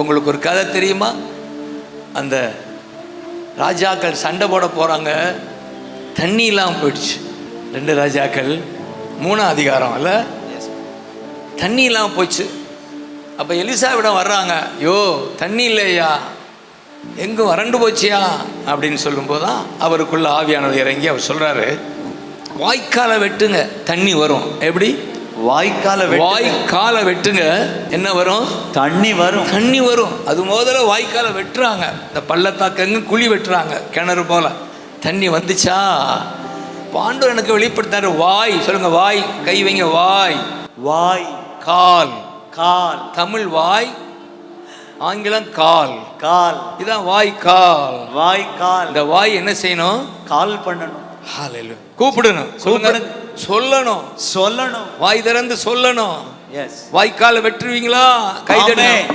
உங்களுக்கு ஒரு கதை தெரியுமா? அந்த ராஜாக்கள் சண்டை போட போகிறாங்க, தண்ணி இல்லாமல் போயிடுச்சு. 2 ராஜாக்கள் 3ஆம் அதிகாரம் அல்ல, தண்ணி இல்லாமல் போச்சு. அப்போ எலிசாவிடம் வர்றாங்க, யோ தண்ணி இல்லையா, எங்கும் வறண்டு போச்சியா அப்படின்னு சொல்லும்போது தான் அவருக்குள்ள ஆவியானவர் இறங்கி அவர் சொல்கிறாரு, வாய்க்காலை வெட்டுங்க தண்ணி வரும். எப்படி? வாய்க்காலை வெட்டுங்க, என்ன வரும்? தண்ணி வரும். தண்ணி வரும். அது முதல்ல வாய்க்காலை வெட்டுறாங்க, இந்த பள்ளத்தாக்கு குழி வெட்டுறாங்க, கிணறு போல. தண்ணி வந்துச்சா? பாண்டு எனக்கு வெளிப்படுத்தாரு. வாய் சொல்லுங்க, வாய் கை வைங்க. வாய் கால். தமிழ் வாய், ஆங்கிலம் கால். இதான் வாய்க்கால். இந்த வாய் என்ன செய்யணும்? கால் பண்ணணும். ஹalleluya. கூப்பிடணும். சொல்லணும். வாய் திறந்து சொல்லணும். வாய்க்கால வெட்டுவீங்களா? கைதட்டணும்.